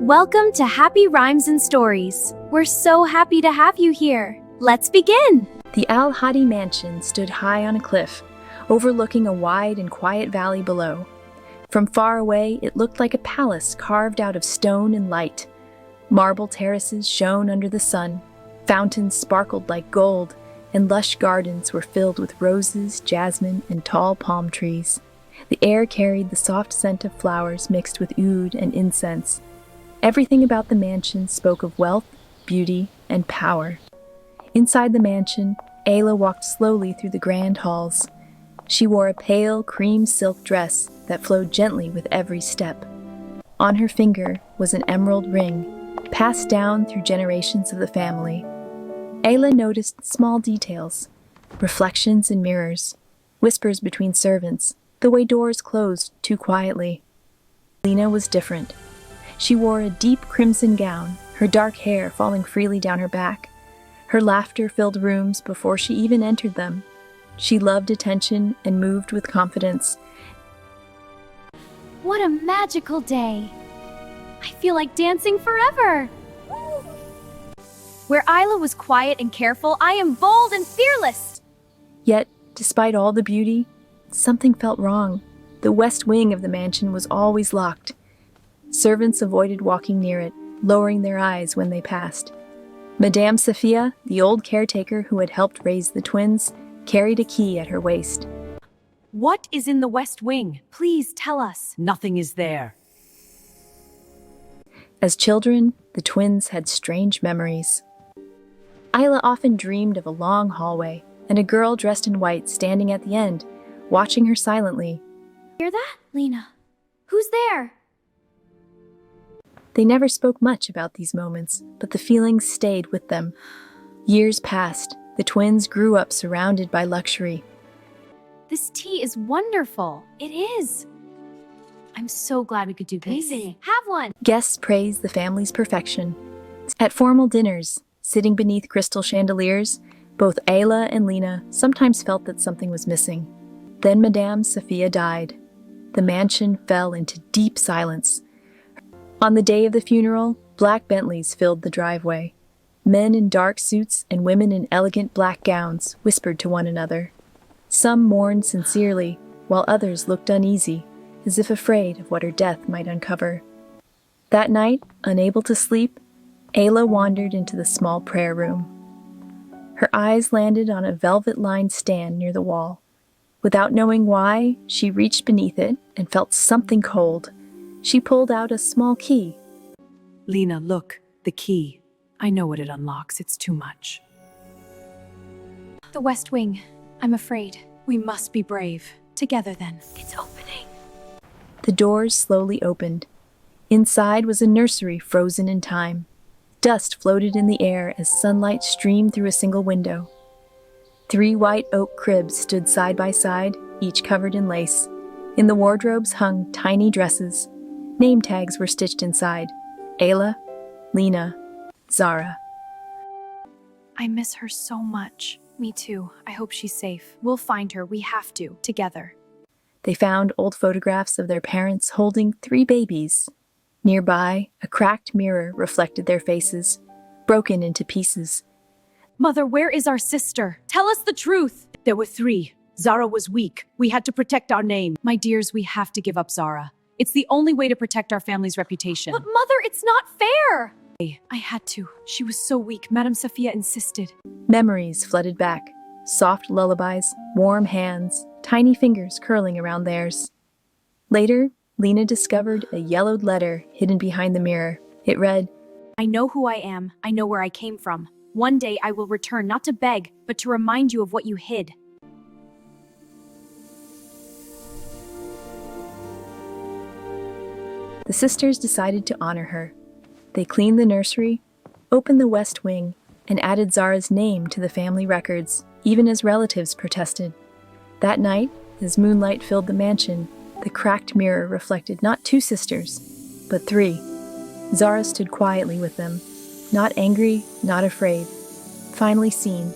Welcome to Happy Rhymes and Stories. We're so happy to have you here. Let's begin! The Al-Hadi Mansion stood high on a cliff, overlooking a wide and quiet valley below. From far away, it looked like a palace carved out of stone and light. Marble terraces shone under the sun, fountains sparkled like gold, and lush gardens were filled with roses, jasmine, and tall palm trees. The air carried the soft scent of flowers mixed with oud and incense. Everything about the mansion spoke of wealth, beauty, and power. Inside the mansion, Ayla walked slowly through the grand halls. She wore a pale cream silk dress that flowed gently with every step. On her finger was an emerald ring, passed down through generations of the family. Ayla noticed small details, reflections in mirrors, whispers between servants, the way doors closed too quietly. Lina was different. She wore a deep crimson gown, her dark hair falling freely down her back. Her laughter filled rooms before she even entered them. She loved attention and moved with confidence. What a magical day! I feel like dancing forever! Where Ayla was quiet and careful, I am bold and fearless! Yet, despite all the beauty, something felt wrong. The west wing of the mansion was always locked. Servants avoided walking near it, lowering their eyes when they passed. Madame Safiya, the old caretaker who had helped raise the twins, carried a key at her waist. What is in the West Wing? Please tell us. Nothing is there. As children, the twins had strange memories. Ayla often dreamed of a long hallway and a girl dressed in white standing at the end, watching her silently. Hear that, Lina? Who's there? They never spoke much about these moments, but the feelings stayed with them. Years passed. The twins grew up surrounded by luxury. This tea is wonderful. It is. I'm so glad we could do this. Amazing. Have one. Guests praised the family's perfection. At formal dinners, sitting beneath crystal chandeliers, both Ayla and Lina sometimes felt that something was missing. Then Madame Safiya died. The mansion fell into deep silence. On the day of the funeral, black Bentleys filled the driveway. Men in dark suits and women in elegant black gowns whispered to one another. Some mourned sincerely, while others looked uneasy, as if afraid of what her death might uncover. That night, unable to sleep, Ayla wandered into the small prayer room. Her eyes landed on a velvet-lined stand near the wall. Without knowing why, she reached beneath it and felt something cold. She pulled out a small key. Lina, look, the key. I know what it unlocks. It's too much. The West Wing. I'm afraid. We must be brave. Together, then. It's opening. The doors slowly opened. Inside was a nursery frozen in time. Dust floated in the air as sunlight streamed through a single window. 3 white oak cribs stood side by side, each covered in lace. In the wardrobes hung tiny dresses. Name tags were stitched inside. Ayla, Lina, Zara. I miss her so much. Me too. I hope she's safe. We'll find her. We have to. Together. They found old photographs of their parents holding 3 babies. Nearby, a cracked mirror reflected their faces, broken into pieces. Mother, where is our sister? Tell us the truth. There were 3. Zara was weak. We had to protect our name. My dears, we have to give up Zara. It's the only way to protect our family's reputation. But Mother, it's not fair! I had to. She was so weak. Madame Safiya insisted. Memories flooded back. Soft lullabies, warm hands, tiny fingers curling around theirs. Later, Lina discovered a yellowed letter hidden behind the mirror. It read, I know who I am. I know where I came from. One day I will return not to beg, but to remind you of what you hid. The sisters decided to honor her. They cleaned the nursery, opened the West Wing, and added Zara's name to the family records, even as relatives protested. That night, as moonlight filled the mansion, the cracked mirror reflected not 2 sisters, but 3. Zara stood quietly with them, not angry, not afraid, finally seen.